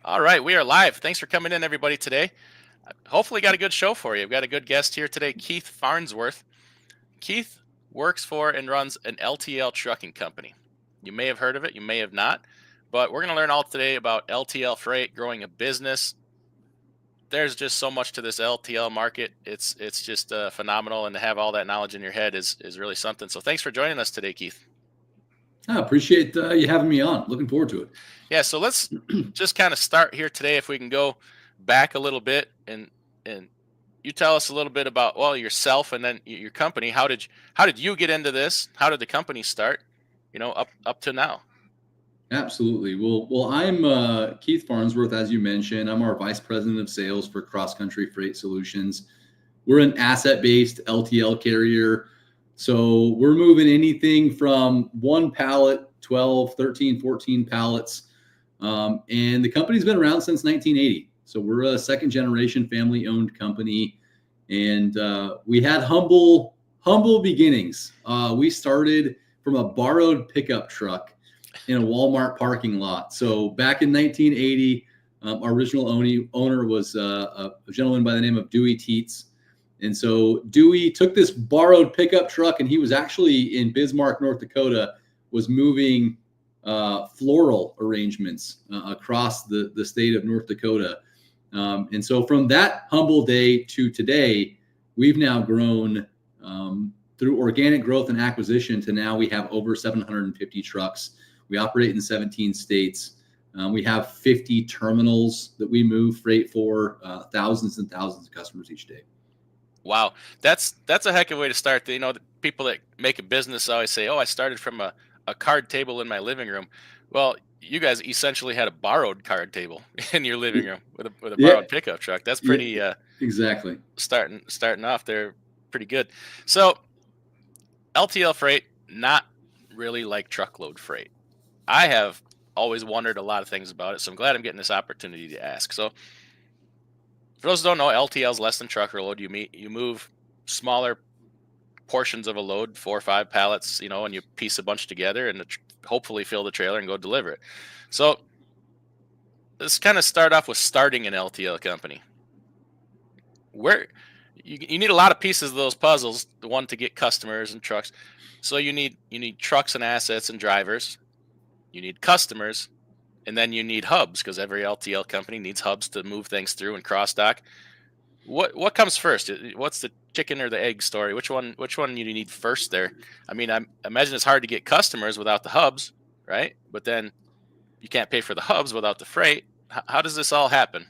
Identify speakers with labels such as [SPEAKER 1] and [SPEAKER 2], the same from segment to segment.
[SPEAKER 1] All right, we are live. Thanks for coming in, everybody, today. Hopefully, got a good show for you. We've got a good guest here today, Keith Farnsworth. Keith works for and runs an LTL trucking company. You may have heard of it, you may have not, but we're going to learn all today about LTL freight, growing a business. There's just so much to this LTL market. It's just phenomenal, and to have all that knowledge in your head is really something. So thanks for joining us today, Keith.
[SPEAKER 2] I appreciate you having me on. Looking forward to it.
[SPEAKER 1] Yeah, so let's just kind of start here today. If we can go back a little bit and you tell us a little bit about yourself and then your company. How did you get into this? How did the company start? Up to now.
[SPEAKER 2] Absolutely. Well, I'm Keith Farnsworth, as you mentioned. I'm our vice president of sales for Cross Country Freight Solutions. We're an asset-based LTL carrier. So we're moving anything from one pallet, 12, 13, 14 pallets. And the company's been around since 1980. So we're a second generation family owned company. And we had humble beginnings. We started from a borrowed pickup truck in a Walmart parking lot. So back in 1980, our original owner was a gentleman by the name of Dewey Teets. And so Dewey took this borrowed pickup truck, and he was actually in Bismarck, North Dakota, was moving floral arrangements across the state of North Dakota. And so from that humble day to today, we've now grown through organic growth and acquisition to now we have over 750 trucks. We operate in 17 states. We have 50 terminals that we move freight for, thousands and thousands of customers each day.
[SPEAKER 1] Wow, that's a heck of a way to start. The people that make a business always say, "Oh, I started from a card table in my living room." Well, you guys essentially had a borrowed card table in your living room with a borrowed pickup truck. That's pretty
[SPEAKER 2] exactly
[SPEAKER 1] starting off there, pretty good. So LTL freight, not really like truckload freight. I have always wondered a lot of things about it, so I'm glad I'm getting this opportunity to ask. So for those who don't know, LTL is less than truckload. You move smaller portions of a load, 4 or 5 pallets, and you piece a bunch together and hopefully fill the trailer and go deliver it. So let's kind of start off with starting an LTL company. Where you need a lot of pieces of those puzzles, the one to get customers and trucks. So you need trucks and assets and drivers. You need customers. And then you need hubs, because every LTL company needs hubs to move things through and cross dock. What comes first? What's the chicken or the egg story? Which one you need first there? I mean, I imagine it's hard to get customers without the hubs, right? But then you can't pay for the hubs without the freight. How does this all happen?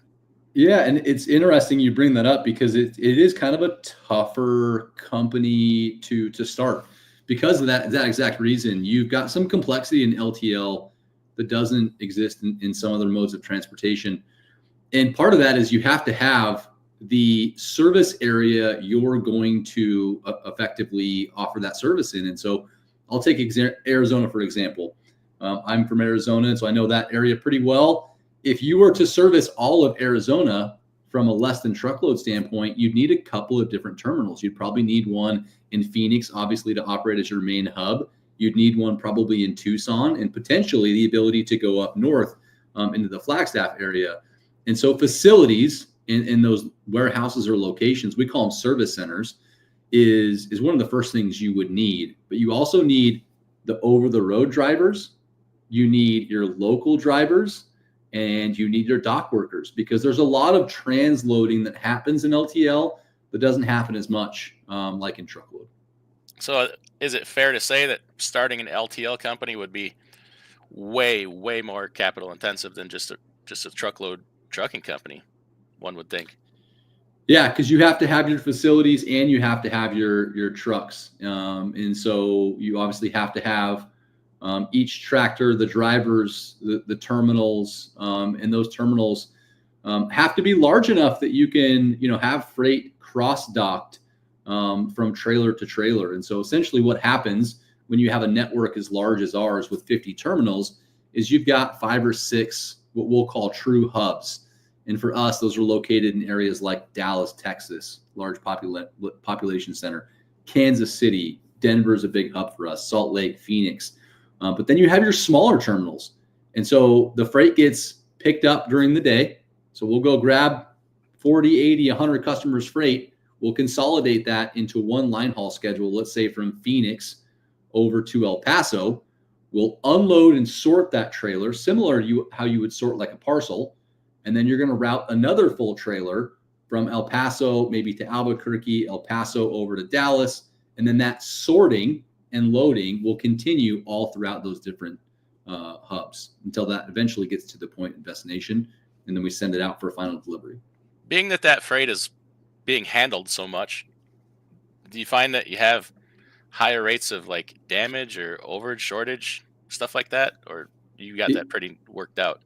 [SPEAKER 2] Yeah, and it's interesting you bring that up because it is kind of a tougher company to start because of that exact reason. You've got some complexity in LTL that doesn't exist in some other modes of transportation. And part of that is you have to have the service area you're going to effectively offer that service in. And so I'll take Arizona, for example. I'm from Arizona, and so I know that area pretty well. If you were to service all of Arizona from a less than truckload standpoint, you'd need a couple of different terminals. You'd probably need one in Phoenix, obviously, to operate as your main hub. You'd need one probably in Tucson, and potentially the ability to go up north into the Flagstaff area. And so facilities in those warehouses or locations, we call them service centers, is one of the first things you would need. But you also need the over-the-road drivers. You need your local drivers, and you need your dock workers, because there's a lot of transloading that happens in LTL that doesn't happen as much like in truckload.
[SPEAKER 1] So is it fair to say that starting an LTL company would be way, way more capital intensive than just a truckload trucking company, one would think?
[SPEAKER 2] Yeah, because you have to have your facilities and you have to have your trucks. And so you obviously have to have each tractor, the drivers, the terminals, and those terminals have to be large enough that you can, have freight cross-docked from trailer to trailer. And so essentially what happens when you have a network as large as ours with 50 terminals is you've got 5 or 6 what we'll call true hubs. And for us, those are located in areas like Dallas, Texas, large population center, Kansas City, Denver is a big hub for us, Salt Lake, Phoenix. But then you have your smaller terminals. And so the freight gets picked up during the day. So we'll go grab 40, 80, 100 customers freight. We'll consolidate that into one line haul schedule, let's say from Phoenix over to El Paso. We'll unload and sort that trailer, similar to how you would sort like a parcel. And then you're going to route another full trailer from El Paso, maybe to Albuquerque, El Paso over to Dallas. And then that sorting and loading will continue all throughout those different hubs until that eventually gets to the point of destination. And then we send it out for final delivery.
[SPEAKER 1] Being that freight is being handled so much, do you find that you have higher rates of like damage or overage, shortage, stuff like that, or you got that pretty worked out?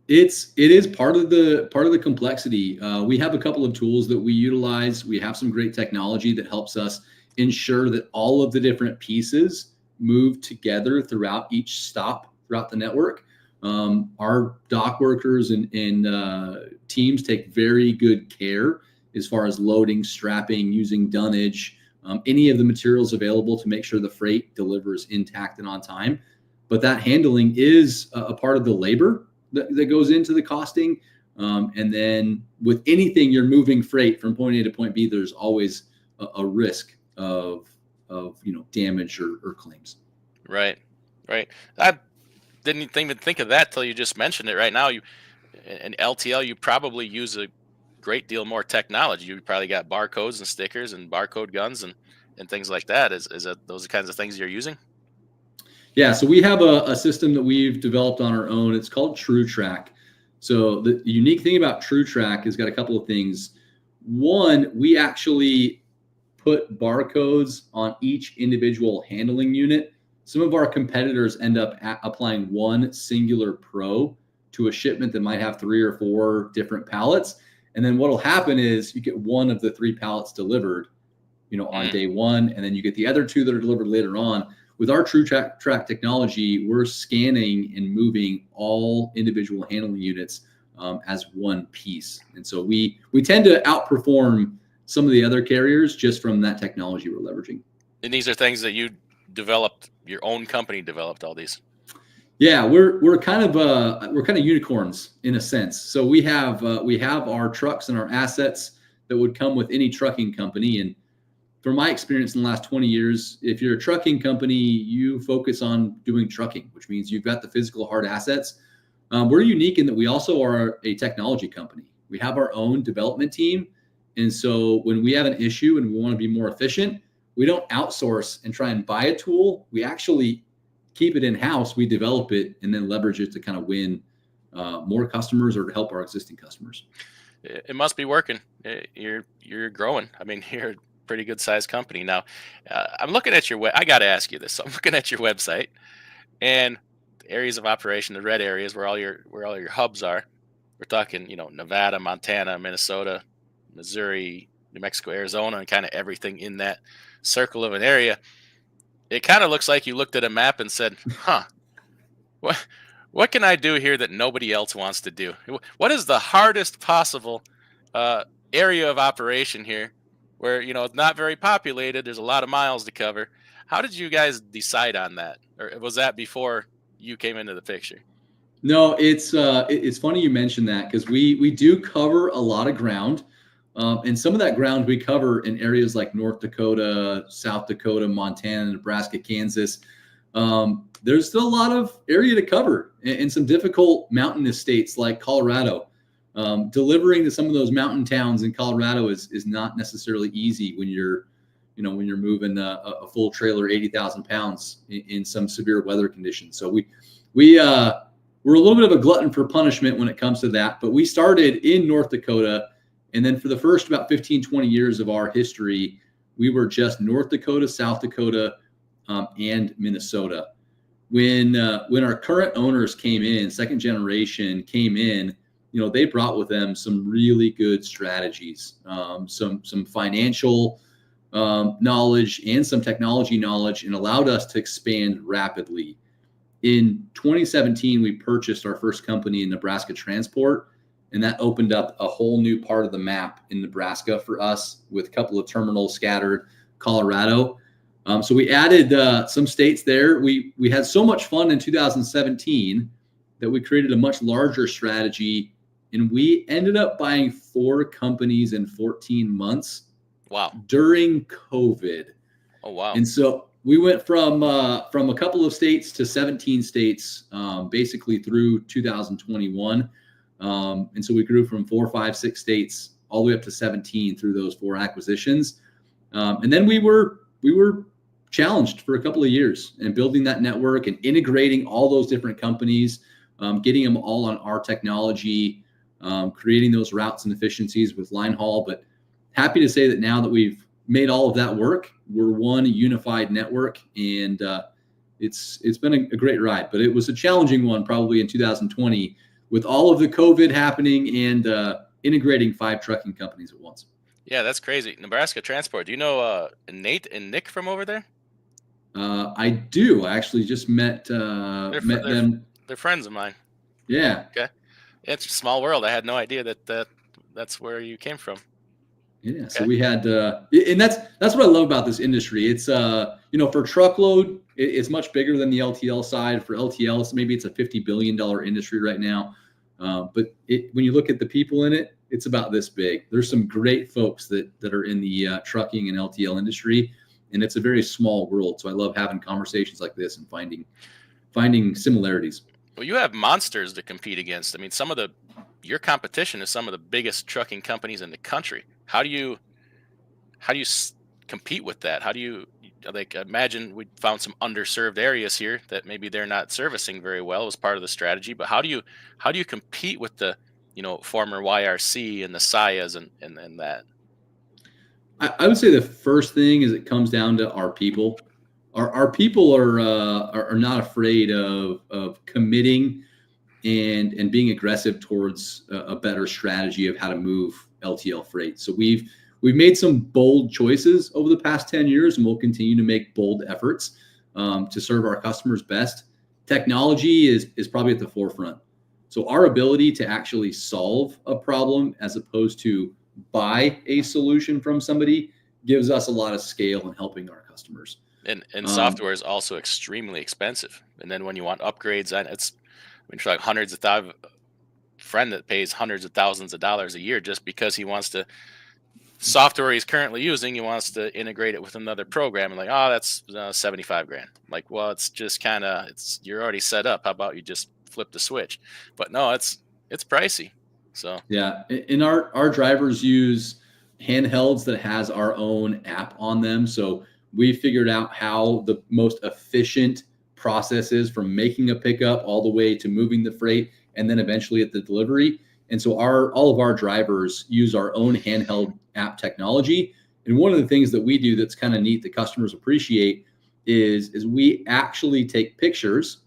[SPEAKER 2] It is part of the complexity. We have a couple of tools that we utilize. We have some great technology that helps us ensure that all of the different pieces move together throughout each stop throughout the network. Our dock workers and teams take very good care as far as loading, strapping, using dunnage, any of the materials available to make sure the freight delivers intact and on time. But that handling is a part of the labor that goes into the costing. And then with anything you're moving freight from point A to point B, there's always a risk of damage or claims.
[SPEAKER 1] Right. I didn't even think of that till you just mentioned it. Right now, in LTL, you probably use a great deal more technology. You probably got barcodes and stickers and barcode guns and things like that. Is that those kinds of things you're using?
[SPEAKER 2] Yeah, so we have a system that we've developed on our own. It's called TrueTrack. So the unique thing about TrueTrack is got a couple of things. One, we actually put barcodes on each individual handling unit. Some of our competitors end up applying one singular pro to a shipment that might have 3 or 4 different pallets. And then what'll happen is you get one of the 3 pallets delivered, on day one, and then you get the other 2 that are delivered later on. With our TrueTrack technology, we're scanning and moving all individual handling units as one piece. And so we tend to outperform some of the other carriers just from that technology we're leveraging.
[SPEAKER 1] And these are things that you developed, your own company developed all these.
[SPEAKER 2] Yeah, we're kind of unicorns in a sense. So we have our trucks and our assets that would come with any trucking company. And from my experience in the last 20 years, if you're a trucking company, you focus on doing trucking, which means you've got the physical hard assets. We're unique in that we also are a technology company. We have our own development team. And so when we have an issue and we want to be more efficient, we don't outsource and try and buy a tool. We actually keep it in-house. We develop it and then leverage it to kind of win more customers or to help our existing customers.
[SPEAKER 1] It must be working. You're growing. I mean, you're a pretty good sized company now. I'm looking at your I got to ask you this. I'm looking at your website and the areas of operation, the red areas where all your hubs are. We're talking, Nevada, Montana, Minnesota, Missouri, New Mexico, Arizona, and kind of everything in that circle of an area. It kind of looks like you looked at a map and said, what can I do here that nobody else wants to do? What is the hardest possible area of operation here where, it's not very populated? There's a lot of miles to cover. How did you guys decide on that? Or was that before you came into the picture?
[SPEAKER 2] No, it's funny you mentioned that because we do cover a lot of ground. And some of that ground we cover in areas like North Dakota, South Dakota, Montana, Nebraska, Kansas. There's still a lot of area to cover in some difficult mountainous states like Colorado. Delivering to some of those mountain towns in Colorado is not necessarily easy when you're moving a full trailer, 80,000 pounds in some severe weather conditions. So we're a little bit of a glutton for punishment when it comes to that. But we started in North Dakota. And then for the first about 15, 20 years of our history, we were just North Dakota, South Dakota, and Minnesota. When our current owners came in, second generation came in, they brought with them some really good strategies, some financial knowledge and some technology knowledge, and allowed us to expand rapidly. In 2017, we purchased our first company in Nebraska Transport. And that opened up a whole new part of the map in Nebraska for us with a couple of terminals scattered, Colorado. So we added some states there. We had so much fun in 2017 that we created a much larger strategy, and we ended up buying 4 companies in 14 months
[SPEAKER 1] Wow.
[SPEAKER 2] during COVID.
[SPEAKER 1] Oh, wow.
[SPEAKER 2] And so we went from a couple of states to 17 states, basically through 2021. And so we grew from 4, 5, 6 states all the way up to 17 through those 4 acquisitions. And then we were challenged for a couple of years and building that network and integrating all those different companies, getting them all on our technology, creating those routes and efficiencies with line haul. But happy to say that now that we've made all of that work, we're one unified network, and it's been a great ride. But it was a challenging one probably in 2020 with all of the COVID happening and integrating 5 trucking companies at once.
[SPEAKER 1] Yeah, that's crazy. Nebraska Transport. Do you know Nate and Nick from over there?
[SPEAKER 2] I do. I actually just met them.
[SPEAKER 1] They're friends of mine.
[SPEAKER 2] Yeah.
[SPEAKER 1] Okay. It's a small world. I had no idea that's where you came from.
[SPEAKER 2] Yeah. So we had, and that's what I love about this industry. It's for truckload, it's much bigger than the LTL side. For LTL, maybe it's a $50 billion industry right now. But when you look at the people in it, it's about this big. There's some great folks that are in the trucking and LTL industry, and it's a very small world. So I love having conversations like this and finding similarities.
[SPEAKER 1] Well, you have monsters to compete against. I mean, your competition is some of the biggest trucking companies in the country. How do you compete with that? How do you imagine we found some underserved areas here that maybe they're not servicing very well as part of the strategy, but how do you compete with the former YRC and the SIAs and that?
[SPEAKER 2] I would say the first thing is it comes down to our people. Our people are not afraid of committing and being aggressive towards a better strategy of how to move LTL freight. So we've made some bold choices over the past 10 years, and we'll continue to make bold efforts to serve our customers best. Technology is probably at the forefront. So our ability to actually solve a problem as opposed to buy a solution from somebody gives us a lot of scale in helping our customers.
[SPEAKER 1] And software is also extremely expensive. And then when you want upgrades, for like hundreds of thousands, friend that pays hundreds of thousands of dollars a year just because he wants to software he's currently using, he wants to integrate it with another program, and like, oh, that's 75 grand. Like, well, it's just you're already set up. How about you just flip the switch? But no, it's pricey. So
[SPEAKER 2] yeah, and our drivers use handhelds that has our own app on them. So we figured out how the most efficient process is from making a pickup all the way to moving the freight and then eventually at the delivery. And so all of our drivers use our own handheld app technology. And one of the things that we do that's kind of neat that customers appreciate is we actually take pictures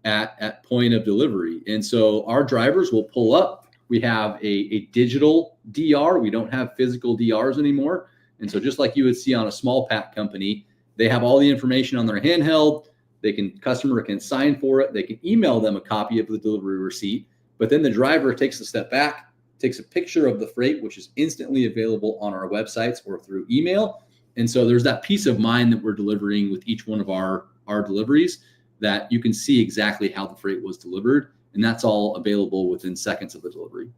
[SPEAKER 2] at point of delivery. And so our drivers will pull up. We have a digital DR. We don't have physical DRs anymore. And so just like you would see on a small pack company, they have all the information on their handheld. Customer can sign for it. They can email them a copy of the delivery receipt, but then the driver takes a step back, takes a picture of the freight, which is instantly available on our websites or through email. And so there's that peace of mind that we're delivering with each one of our deliveries, that you can see exactly how the freight was delivered. And that's all available within seconds of the delivery.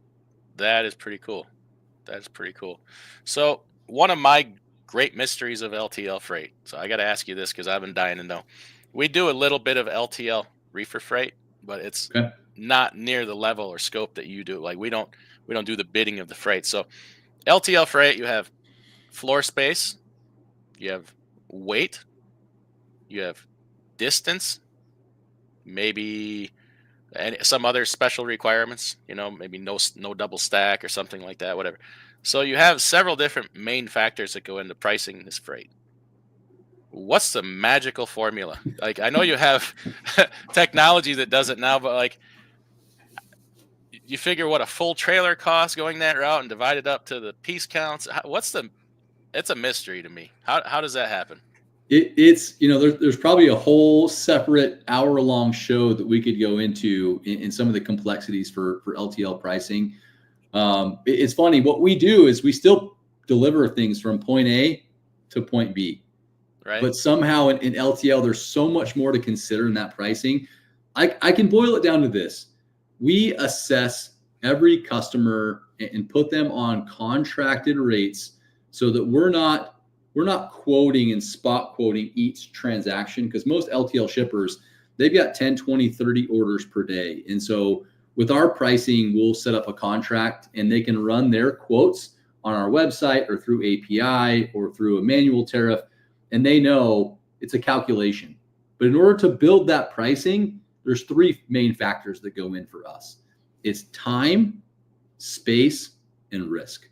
[SPEAKER 1] That is pretty cool. That's pretty cool. So one of my great mysteries of LTL freight. So I got to ask you this because I've been dying to know. We do a little bit of LTL reefer freight, but it's not near the level or scope that you do. Like we don't do the bidding of the freight. So LTL freight, you have floor space, you have weight, you have distance, maybe some other special requirements, maybe no double stack or something like that, whatever. So you have several different main factors that go into pricing this freight. What's the magical formula? Like, I know you have technology that does it now, but like, you figure what a full trailer costs going that route and divide it up to the piece counts. It's a mystery to me. How does that happen?
[SPEAKER 2] There's probably a whole separate hour-long show that we could go into in some of the complexities for LTL pricing. It's funny. What we do is we still deliver things from point A to point B. Right. But somehow in LTL, there's so much more to consider in that pricing. I can boil it down to this. we assess every customer and put them on contracted rates so that we're not quoting and spot quoting each transaction, because most LTL shippers, they've got 10, 20, 30 orders per day. And so with our pricing, we'll set up a contract and they can run their quotes on our website or through API or through a manual tariff, and they know it's a calculation. But in order to build that pricing, there's three main factors that go in for us. It's time, space, and risk.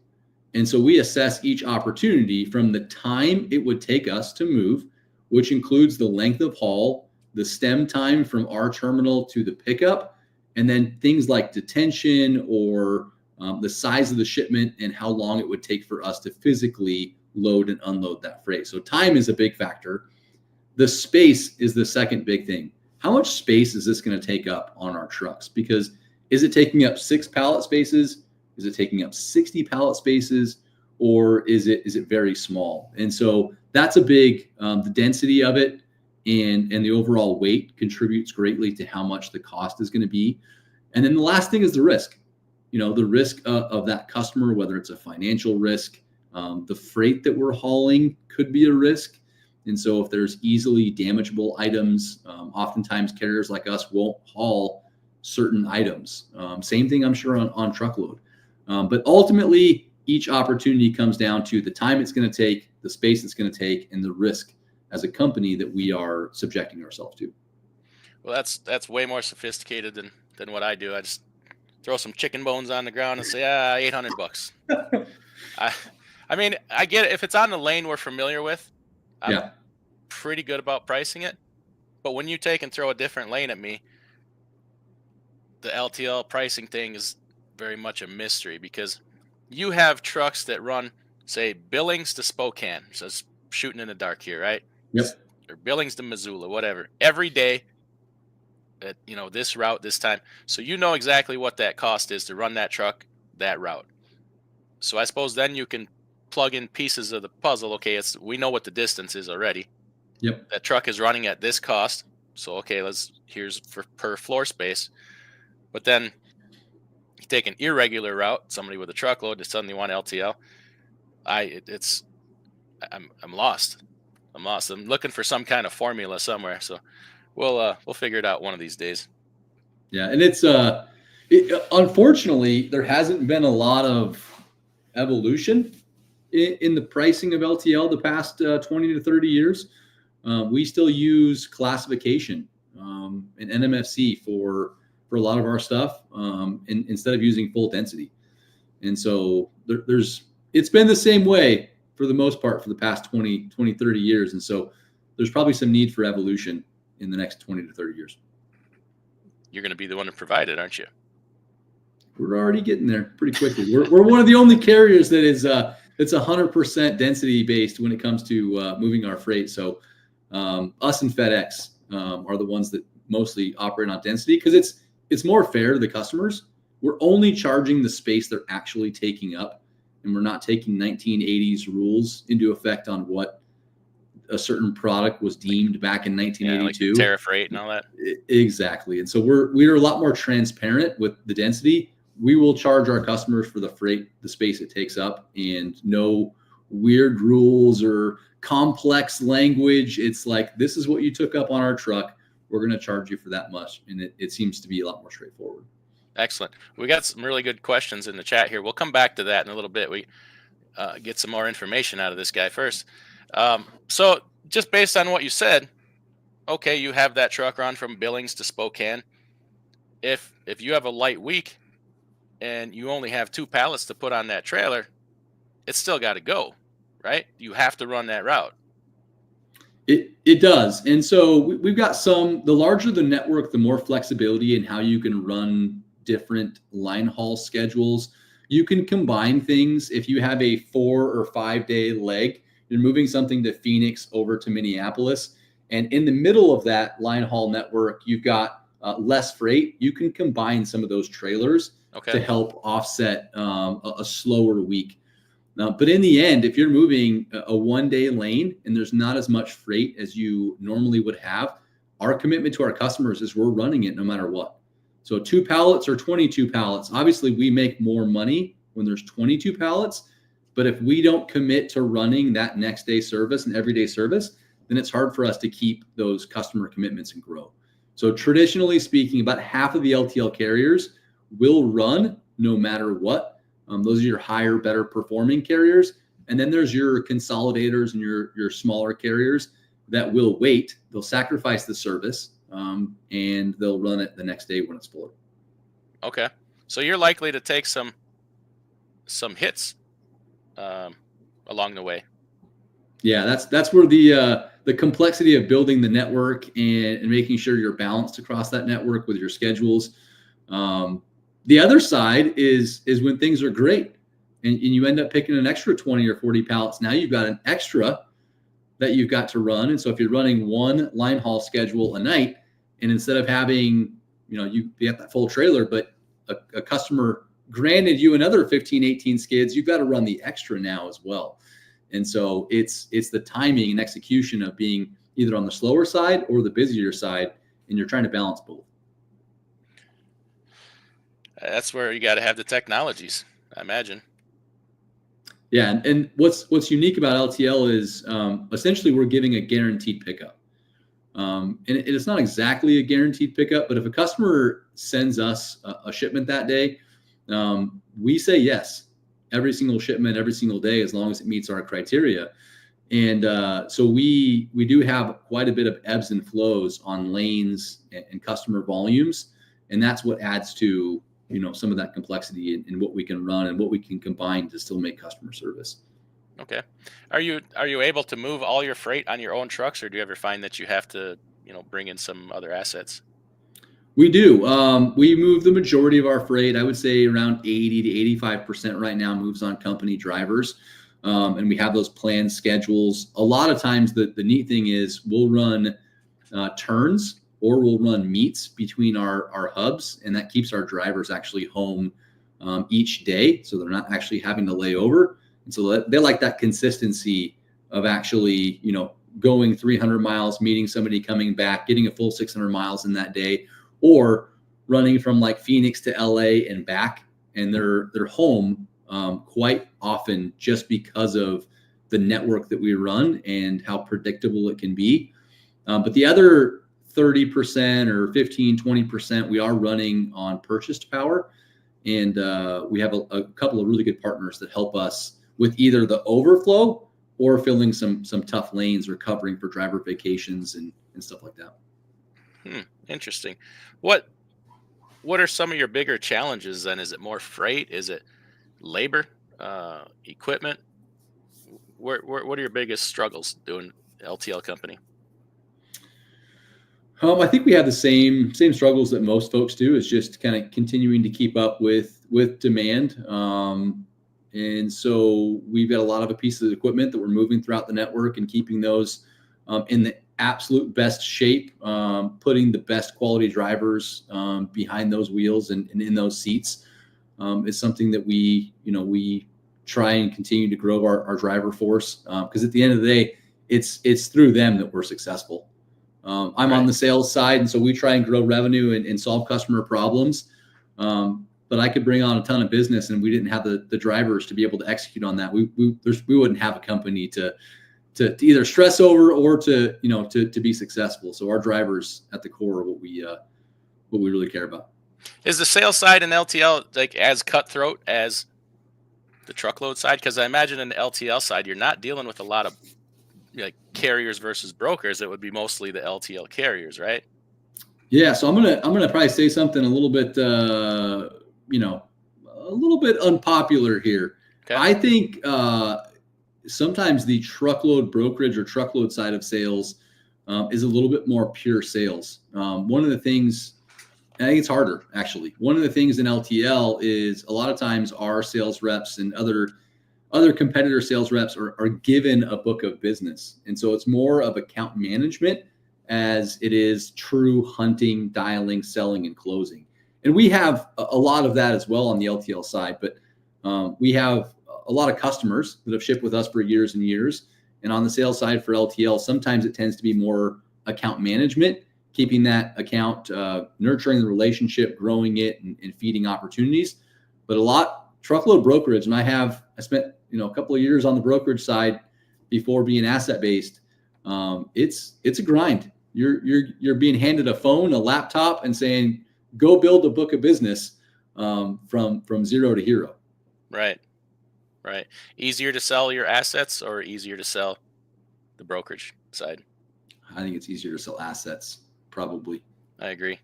[SPEAKER 2] And so we assess each opportunity from the time it would take us to move, which includes the length of haul, the stem time from our terminal to the pickup, and then things like detention or the size of the shipment and how long it would take for us to physically load and unload that freight. So time is a big factor. The space is the second big thing. How much space is this going to take up on our trucks? Because is it taking up 6 pallet spaces? Is it taking up 60 pallet spaces? Or is it very small? And so that's a big, the density of it and the overall weight contributes greatly to how much the cost is going to be. And then the last thing is the risk. The risk of that customer, whether it's a financial risk, the freight that we're hauling could be a risk. And so if there's easily damageable items, oftentimes carriers like us won't haul certain items. Same thing, I'm sure, on truckload. But ultimately, each opportunity comes down to the time it's going to take, the space it's going to take, and the risk as a company that we are subjecting ourselves to.
[SPEAKER 1] Well, that's way more sophisticated than what I do. I just throw some chicken bones on the ground and say, $800. I mean, I get it. If it's on the lane we're familiar with, I'm pretty good about pricing it. But when you take and throw a different lane at me, the LTL pricing thing is very much a mystery, because you have trucks that run, say, Billings to Spokane. So it's shooting in the dark here, right?
[SPEAKER 2] Yep.
[SPEAKER 1] Or Billings to Missoula, whatever. Every day at this route, this time. So you know exactly what that cost is to run that truck that route. So I suppose then you can plug in pieces of the puzzle. Okay, we know what the distance is already.
[SPEAKER 2] Yep.
[SPEAKER 1] That truck is running at this cost. So okay, here's for per floor space. But then you take an irregular route, somebody with a truckload that suddenly want LTL. I'm lost. I'm looking for some kind of formula somewhere. So we'll figure it out one of these days.
[SPEAKER 2] Yeah, and it's unfortunately there hasn't been a lot of evolution in the pricing of LTL the past 20 to 30 years. We still use classification and NMFC for a lot of our stuff instead of using full density. And so it's been the same way for the most part for the past 20, 30 years. And so there's probably some need for evolution in the next 20 to 30 years.
[SPEAKER 1] You're going to be the one to provide it, aren't you?
[SPEAKER 2] We're already getting there pretty quickly. We're one of the only carriers that is that's 100% density based when it comes to moving our freight. So us and FedEx are the ones that mostly operate on density, because it's more fair to the customers. We're only charging the space they're actually taking up, and we're not taking 1980s rules into effect on what a certain product was deemed back in 1982.
[SPEAKER 1] Like tariff rate and all that.
[SPEAKER 2] Exactly. And so we're a lot more transparent with the density. We will charge our customers for the freight, the space it takes up, and no weird rules or complex language. It's like, this is what you took up on our truck. We're going to charge you for that much. And it seems to be a lot more straightforward.
[SPEAKER 1] Excellent. We got some really good questions in the chat here. We'll come back to that in a little bit. We get some more information out of this guy first. So just based on what you said, okay, you have that truck run from Billings to Spokane. If you have a light week and you only have 2 pallets to put on that trailer, it's still got to go, right? You have to run that route.
[SPEAKER 2] It does. And so we've got the larger the network, the more flexibility in how you can run different line haul schedules. You can combine things. If you have a 4 or 5 day leg, you're moving something to Phoenix over to Minneapolis, and in the middle of that line haul network, you've got less freight. You can combine some of those trailers to help offset a slower week. But in the end, if you're moving a 1 day lane and there's not as much freight as you normally would have, our commitment to our customers is we're running it no matter what. So 2 pallets or 22 pallets. Obviously, we make more money when there's 22 pallets. But if we don't commit to running that next day service and everyday service, then it's hard for us to keep those customer commitments and grow. So traditionally speaking, about half of the LTL carriers will run no matter what. Those are your higher, better performing carriers. And then there's your consolidators and your smaller carriers that will wait. They'll sacrifice the service and they'll run it the next day when it's fuller.
[SPEAKER 1] Okay. So you're likely to take some hits along the way.
[SPEAKER 2] Yeah, that's where the complexity of building the network and making sure you're balanced across that network with your schedules. The other side is when things are great and you end up picking an extra 20 or 40 pallets. Now you've got an extra that you've got to run. And so if you're running one line haul schedule a night, and instead of having, you have that full trailer, but a customer granted you another 15, 18 skids, you've got to run the extra now as well. And so it's the timing and execution of being either on the slower side or the busier side, and you're trying to balance both.
[SPEAKER 1] That's where you got to have the technologies, I imagine.
[SPEAKER 2] Yeah, and what's unique about LTL is essentially we're giving a guaranteed pickup. And it's not exactly a guaranteed pickup, but if a customer sends us a shipment that day, we say yes every single shipment, every single day, as long as it meets our criteria. And so we do have quite a bit of ebbs and flows on lanes and customer volumes, and that's what adds to some of that complexity in what we can run and what we can combine to still make customer service.
[SPEAKER 1] Okay. Are you able to move all your freight on your own trucks, or do you ever find that you have to bring in some other assets?
[SPEAKER 2] We do. We move the majority of our freight. I would say around 80 to 85% right now moves on company drivers. And we have those planned schedules. A lot of times the neat thing is we'll run turns or we'll run meets between our hubs, and that keeps our drivers actually home each day. So they're not actually having to lay over. And so they like that consistency of actually, going 300 miles, meeting somebody, coming back, getting a full 600 miles in that day, or running from like Phoenix to LA and back. And they're home quite often just because of the network that we run and how predictable it can be. But the other 30% or 15, 20%, we are running on purchased power. And we have a couple of really good partners that help us with either the overflow or filling some tough lanes or covering for driver vacations and stuff like that.
[SPEAKER 1] Interesting. What are some of your bigger challenges then? Is it more freight? Is it labor, equipment? What are your biggest struggles doing LTL company?
[SPEAKER 2] I think we have the same struggles that most folks do. Is just kind of continuing to keep up with demand. And so we've got a lot of pieces of equipment that we're moving throughout the network and keeping those in the absolute best shape, putting the best quality drivers behind those wheels and in those seats is something that we try and continue to grow our driver force, because at the end of the day, it's through them that we're successful. I'm
[SPEAKER 1] Right.
[SPEAKER 2] on the sales side, and so we try and grow revenue and solve customer problems. But I could bring on a ton of business, and we didn't have the drivers to be able to execute on that. We wouldn't have a company to either stress over or to be successful. So our drivers at the core are what we really care about.
[SPEAKER 1] Is the sales side in LTL like as cutthroat as the truckload side? Because I imagine in the LTL side, you're not dealing with a lot of carriers versus brokers. It would be mostly the LTL carriers, right?
[SPEAKER 2] Yeah. So I'm gonna probably say something a little bit a little bit unpopular here.
[SPEAKER 1] Okay.
[SPEAKER 2] I think sometimes the truckload brokerage or truckload side of sales is a little bit more pure sales. One of the things, and I think it's harder actually. One of the things in LTL is a lot of times our sales reps and other competitor sales reps are given a book of business. And so it's more of account management as it is true hunting, dialing, selling, and closing. And we have a lot of that as well on the LTL side, but we have a lot of customers that have shipped with us for years and years. And on the sales side for LTL, sometimes it tends to be more account management keeping that account, nurturing the relationship, growing it, and feeding opportunities. But a lot truckload brokerage, and I spent a couple of years on the brokerage side before being asset based. It's a grind. You're being handed a phone, a laptop, and saying, go build a book of business from zero to hero.
[SPEAKER 1] Right. Right. Easier to sell your assets or easier to sell the brokerage side?
[SPEAKER 2] I think it's easier to sell assets, probably.
[SPEAKER 1] I agree.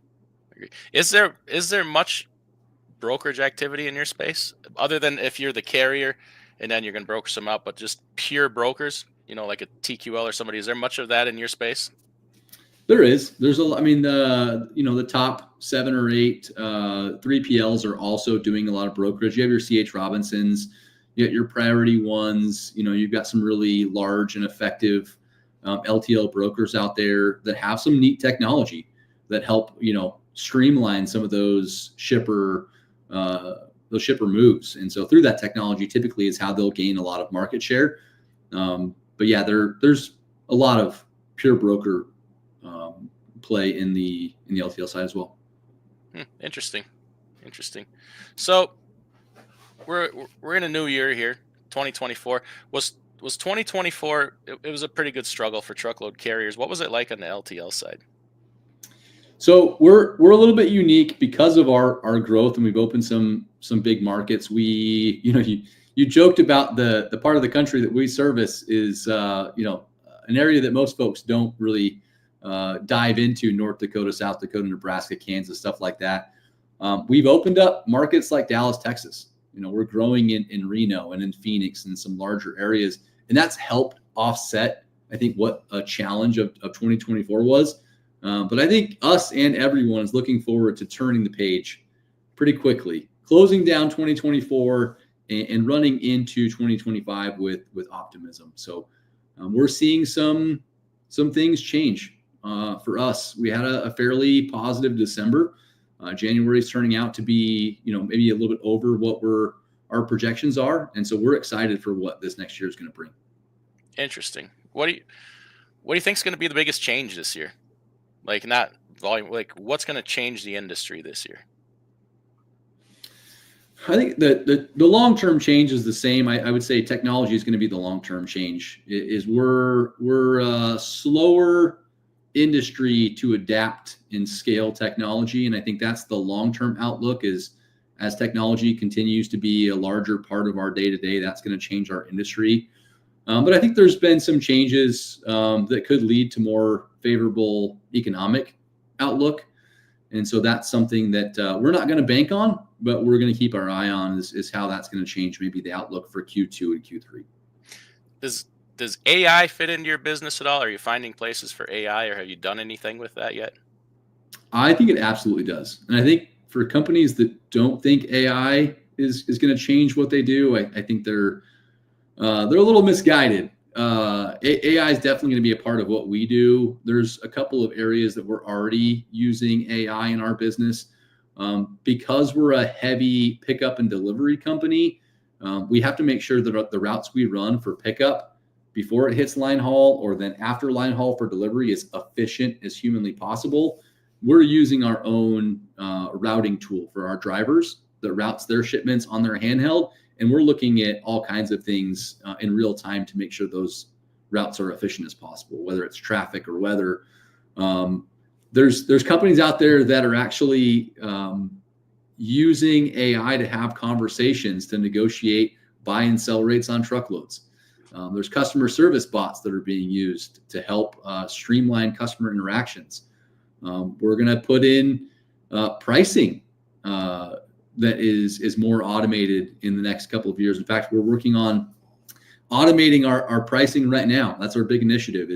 [SPEAKER 1] Is there much brokerage activity in your space other than if you're the carrier and then you're going to broker some out, but just pure brokers, like a TQL or somebody? Is there much of that in your space?
[SPEAKER 2] There is. I mean, the top 7 or 8 3PLs are also doing a lot of brokerage. You have your CH Robinsons, you got your Priority Ones. You've got some really large and effective LTL brokers out there that have some neat technology that help streamline some of those shipper moves. And so through that technology, typically is how they'll gain a lot of market share. But yeah, there's a lot of pure broker play in the LTL side as well.
[SPEAKER 1] Interesting. So we're in a new year here, 2024. Was 2024? It was a pretty good struggle for truckload carriers. What was it like on the LTL side?
[SPEAKER 2] So we're a little bit unique because of our growth, and we've opened some big markets. You joked about the part of the country that we service is an area that most folks don't really dive into: North Dakota, South Dakota, Nebraska, Kansas, stuff like that. We've opened up markets like Dallas, Texas. We're growing in Reno and in Phoenix and some larger areas, and that's helped offset, I think, what a challenge of 2024 was. But I think us and everyone is looking forward to turning the page pretty quickly, closing down 2024 and running into 2025 with optimism. So we're seeing some things change for us. We had a fairly positive December. January is turning out to be, maybe a little bit over what our projections are, and so we're excited for what this next year is going to bring.
[SPEAKER 1] Interesting. What do you think is going to be the biggest change this year? Like, not volume, like what's going to change the industry this year?
[SPEAKER 2] I think the long-term change is the same. I would say technology is going to be the long-term change. We're a slower industry to adapt and scale technology, and I think that's the long-term outlook. Is as technology continues to be a larger part of our day-to-day, that's going to change our industry. But I think there's been some changes that could lead to more favorable economic outlook. And so that's something that we're not going to bank on, but we're going to keep our eye on is how that's going to change maybe the outlook for Q2 and Q3.
[SPEAKER 1] Does AI fit into your business at all? Are you finding places for AI, or have you done anything with that yet?
[SPEAKER 2] I think it absolutely does. And I think for companies that don't think AI is going to change what they do, I think they're a little misguided. AI is definitely going to be a part of what we do. There's a couple of areas that we're already using AI in our business. Because we're a heavy pickup and delivery company, we have to make sure that the routes we run for pickup before it hits line haul or then after line haul for delivery is efficient as humanly possible. We're using our own routing tool for our drivers that routes their shipments on their handheld. And we're looking at all kinds of things in real time to make sure those routes are efficient as possible, whether it's traffic or weather. There's companies out there that are actually using AI to have conversations to negotiate buy and sell rates on truckloads. There's customer service bots that are being used to help streamline customer interactions. We're going to put in pricing that is more automated in the next couple of years. In fact, we're working on automating our pricing right now. That's our big initiative.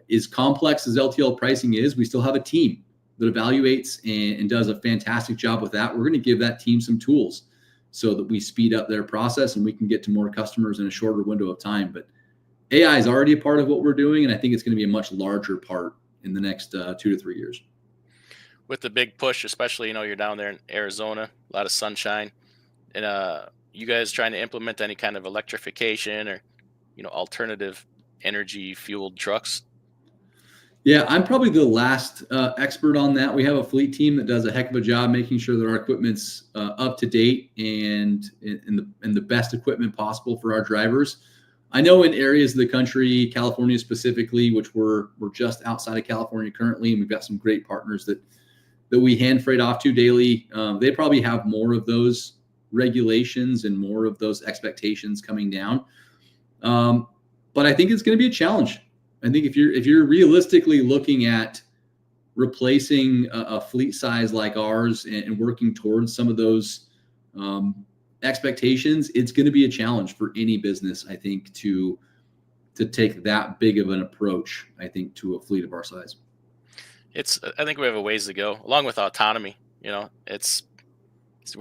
[SPEAKER 2] Is complex as LTL pricing is, we still have a team that evaluates and does a fantastic job with that. We're going to give that team some tools so that we speed up their process and we can get to more customers in a shorter window of time. But AI is already a part of what we're doing, and I think it's going to be a much larger part in the next 2 to 3 years.
[SPEAKER 1] With the big push, especially, you're down there in Arizona, a lot of sunshine, and you guys trying to implement any kind of electrification or, alternative energy fueled trucks?
[SPEAKER 2] Yeah, I'm probably the last expert on that. We have a fleet team that does a heck of a job making sure that our equipment's up to date and in the best equipment possible for our drivers. I know in areas of the country, California specifically, which we're just outside of California currently, and we've got some great partners that we hand freight off to daily. They probably have more of those regulations and more of those expectations coming down. But I think it's going to be a challenge. I think if you're realistically looking at replacing a fleet size like ours and working towards some of those expectations, it's going to be a challenge for any business, I think, to take that big of an approach, I think, to a fleet of our size.
[SPEAKER 1] I think we have a ways to go, along with autonomy. We're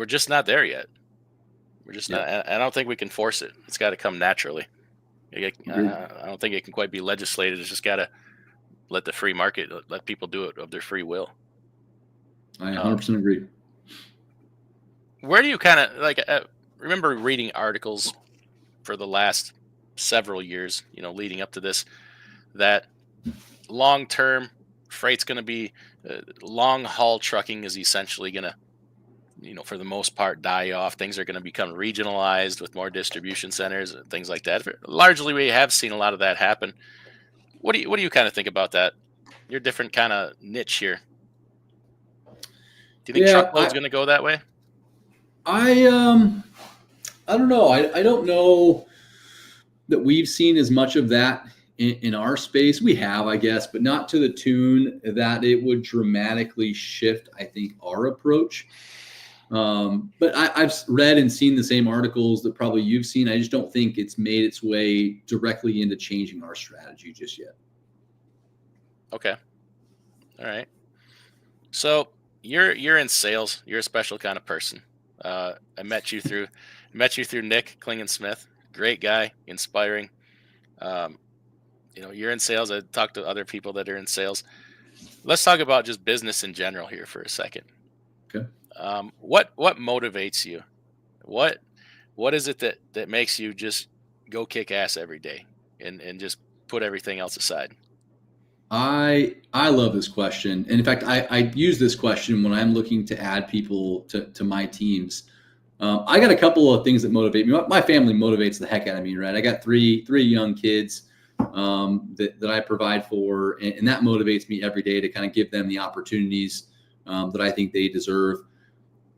[SPEAKER 1] just not there yet. We're just not.
[SPEAKER 2] Yep.
[SPEAKER 1] I don't think we can force it. It's got to come naturally.
[SPEAKER 2] Agreed.
[SPEAKER 1] I don't think it can quite be legislated. It's just got to let the free market, let people do it of their free will.
[SPEAKER 2] I 100% agree.
[SPEAKER 1] Where do you kind of remember reading articles for the last several years, leading up to this, that long-term freight's going to be long haul trucking is essentially going to, for the most part, die off. Things are going to become regionalized with more distribution centers and things like that. Largely, we have seen a lot of that happen. What do you kind of think about that? Your different kind of niche here. Do you think truckload's going to go that way?
[SPEAKER 2] I don't know. I don't know that we've seen as much of that in our space. We have, I guess, but not to the tune that it would dramatically shift, I think, our approach. But I've read and seen the same articles that probably you've seen. I just don't think it's made its way directly into changing our strategy just yet.
[SPEAKER 1] Okay. All right. So you're in sales. You're a special kind of person. I met you through Nick Klingensmith. Great guy, inspiring. You're in sales. I talked to other people that are in sales. Let's talk about just business in general here for a second.
[SPEAKER 2] Okay.
[SPEAKER 1] What motivates you? What is it that makes you just go kick ass every day and just put everything else aside?
[SPEAKER 2] I love this question. And in fact, I use this question when I'm looking to add people to my teams. I got a couple of things that motivate me. My family motivates the heck out of me, right? I got three young kids that I provide for, and that motivates me every day to kind of give them the opportunities that I think they deserve.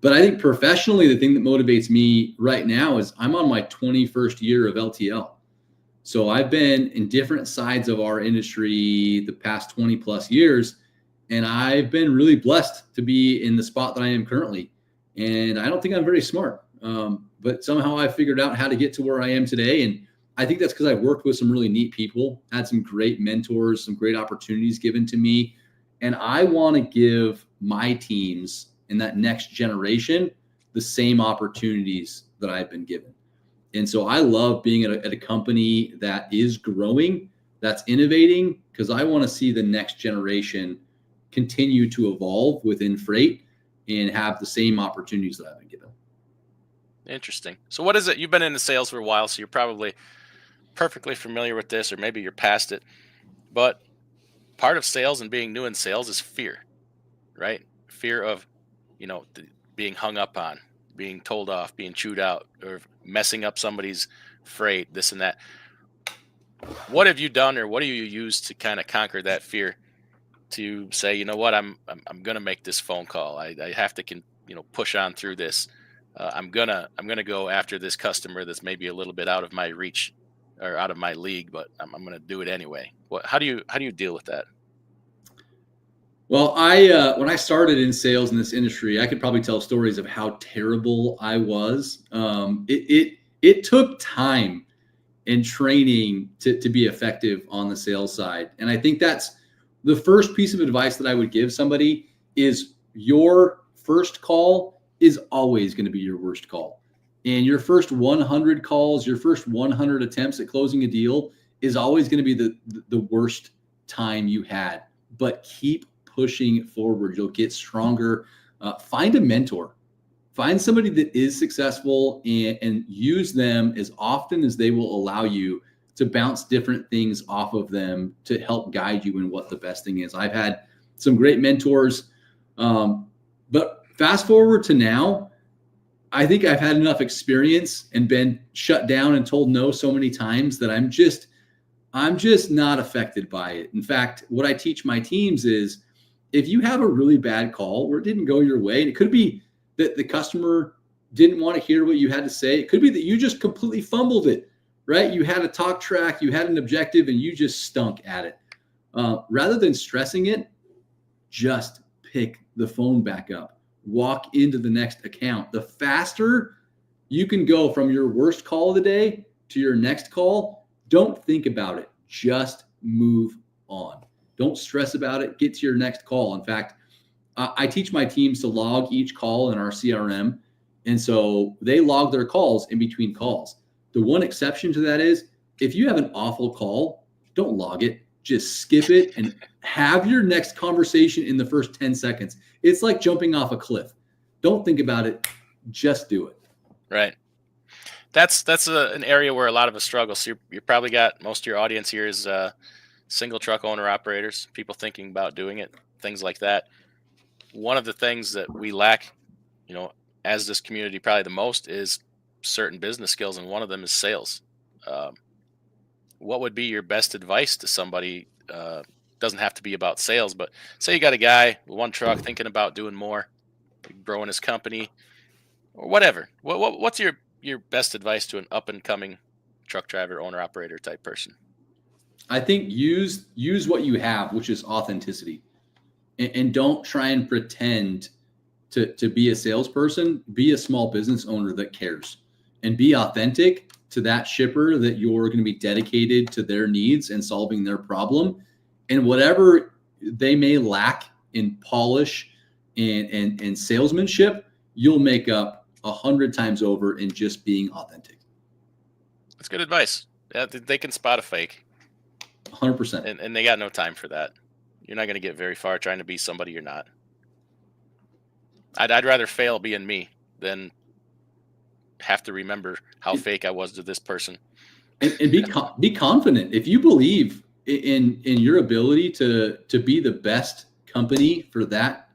[SPEAKER 2] But I think professionally, the thing that motivates me right now is I'm on my 21st year of LTL. So I've been in different sides of our industry the past 20 plus years, and I've been really blessed to be in the spot that I am currently. And I don't think I'm very smart, but somehow I figured out how to get to where I am today. And I think that's because I worked with some really neat people, had some great mentors, some great opportunities given to me. And I want to give my teams and that next generation the same opportunities that I've been given. And so I love being at a company that is growing, that's innovating, because I want to see the next generation continue to evolve within freight and have the same opportunities that I've been given.
[SPEAKER 1] Interesting. So what is it? You've been in the sales for a while, so you're probably perfectly familiar with this, or maybe you're past it. But part of sales and being new in sales is fear, right? Fear of, being hung up on, being told off, being chewed out, or messing up somebody's freight, this and that. What have you done, or what do you use to kind of conquer that fear to say, you know what, I'm going to make this phone call. I have to push on through this. I'm gonna go after this customer that's maybe a little bit out of my reach or out of my league, but I'm gonna do it anyway. How do you deal with that?
[SPEAKER 2] Well, when I started in sales in this industry, I could probably tell stories of how terrible I was. It took time and training to be effective on the sales side, and I think that's the first piece of advice that I would give somebody is your first call is always going to be your worst call, and your first 100 calls, your first 100 attempts at closing a deal is always going to be the worst time you had. But keep pushing forward. You'll get stronger. Find a mentor. Find somebody that is successful and use them as often as they will allow you to bounce different things off of them to help guide you in what the best thing is. I've had some great mentors, but fast forward to now, I think I've had enough experience and been shut down and told no so many times that I'm just not affected by it. In fact, what I teach my teams is if you have a really bad call where it didn't go your way, and it could be that the customer didn't want to hear what you had to say. It could be that you just completely fumbled it, right? You had a talk track, you had an objective, and you just stunk at it. Rather than stressing it, just pick the phone back up. Walk into the next account. The faster you can go from your worst call of the day to your next call, don't think about it. Just move on. Don't stress about it. Get to your next call. In fact, I teach my teams to log each call in our CRM. And so they log their calls in between calls. The one exception to that is if you have an awful call, don't log it. Just skip it and have your next conversation in the first 10 seconds. It's like jumping off a cliff. Don't think about it. Just do it.
[SPEAKER 1] Right. That's an area where a lot of us struggle. So you probably got most of your audience here is single truck owner operators, people thinking about doing it, things like that. One of the things that we lack, as this community probably the most is certain business skills, and one of them is sales. What would be your best advice to somebody? Doesn't have to be about sales, but say you got a guy with one truck thinking about doing more, growing his company, or whatever. What's your best advice to an up and coming truck driver, owner operator type person?
[SPEAKER 2] I think use what you have, which is authenticity, and don't try and pretend to be a salesperson. Be a small business owner that cares, and be authentic to that shipper that you're going to be dedicated to their needs and solving their problem. And whatever they may lack in polish and salesmanship, you'll make up 100 times over in just being authentic.
[SPEAKER 1] That's good advice. Yeah, they can spot a fake.
[SPEAKER 2] 100%.
[SPEAKER 1] And they got no time for that. You're not going to get very far trying to be somebody you're not. I'd rather fail being me than have to remember how fake I was to this person.
[SPEAKER 2] And be confident. If you believe in your ability to be the best company for that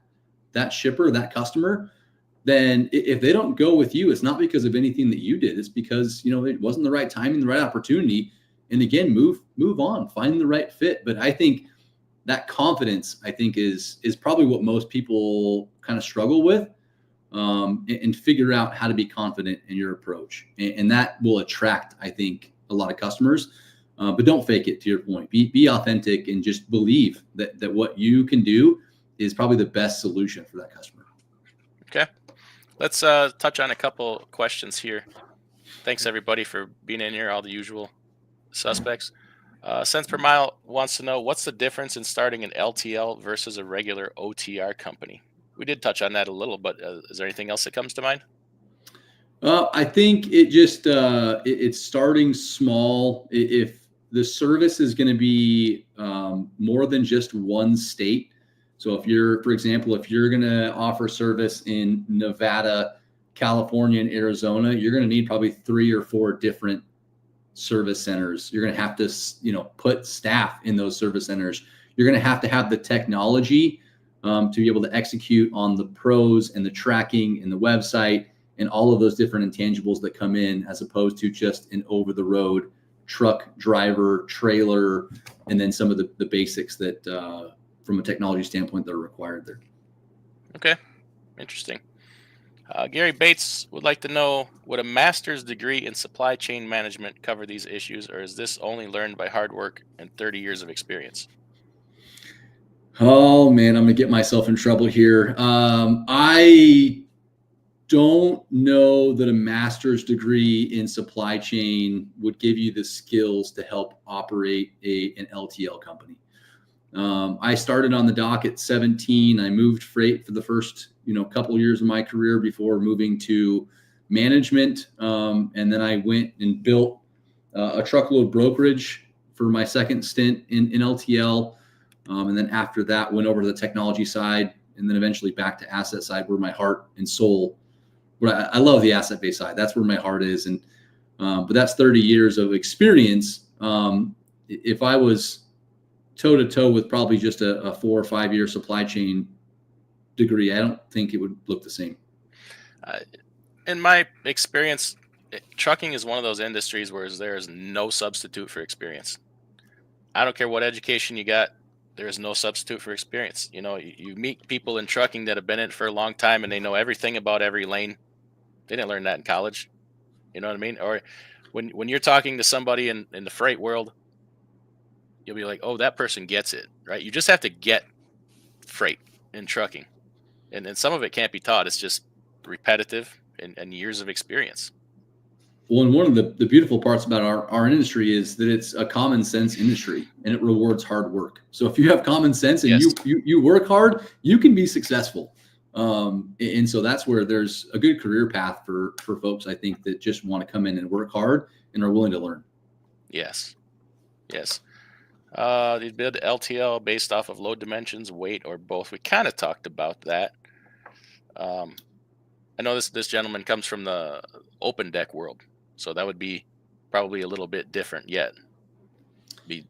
[SPEAKER 2] shipper, that customer, then if they don't go with you, it's not because of anything that you did. It's because it wasn't the right timing, the right opportunity. And again, move on, find the right fit. But I think that confidence, is probably what most people kind of struggle with, and figure out how to be confident in your approach. And that will attract, I think, a lot of customers. But don't fake it, to your point. Be authentic and just believe that what you can do is probably the best solution for that customer.
[SPEAKER 1] Okay. Let's touch on a couple questions here. Thanks, everybody, for being in here, all the usual suspects. Cents per mile wants to know, what's the difference in starting an LTL versus a regular OTR company? We did touch on that a little, but is there anything else that comes to mind?
[SPEAKER 2] I think it just it's starting small. If the service is going to be more than just one state, so if you're, for example, if you're going to offer service in Nevada, California, and Arizona, you're going to need probably 3 or 4 different service centers. You're going to have to, put staff in those service centers. You're going to have the technology to be able to execute on the pros and the tracking and the website and all of those different intangibles that come in, as opposed to just an over-the-road truck driver, trailer, and then some of the basics that, from a technology standpoint, that are required there.
[SPEAKER 1] Okay, interesting. Gary Bates would like to know, would a master's degree in supply chain management cover these issues, or is this only learned by hard work and 30 years of experience?
[SPEAKER 2] Oh, man, I'm going to get myself in trouble here. I don't know that a master's degree in supply chain would give you the skills to help operate an LTL company. I started on the dock at 17. I moved freight for the first, couple years of my career before moving to management. And then I went and built a truckload brokerage for my second stint in LTL. And then after that, went over to the technology side, and then eventually back to asset side, where my heart and soul, I love the asset-based side. That's where my heart is. And but that's 30 years of experience. If I was toe to toe with probably just a 4 or 5 year supply chain degree, I don't think it would look the same.
[SPEAKER 1] In my experience, trucking is one of those industries where there is no substitute for experience. I don't care what education you got. There is no substitute for experience. You meet people in trucking that have been in it for a long time and they know everything about every lane. They didn't learn that in college. You know what I mean? Or when you're talking to somebody in the freight world, you'll be like, oh, that person gets it, right? You just have to get freight in trucking. And some of it can't be taught. It's just repetitive and years of experience.
[SPEAKER 2] Well, and one of the beautiful parts about our industry is that it's a common sense industry and it rewards hard work. So if you have common sense and
[SPEAKER 1] Yes.
[SPEAKER 2] you work hard, you can be successful. And so that's where there's a good career path for folks, I think, that just want to come in and work hard and are willing to learn.
[SPEAKER 1] Yes. Yes. You build LTL based off of load dimensions, weight, or both. We kind of talked about that. I know this gentleman comes from the open deck world, so that would be probably a little bit different yet.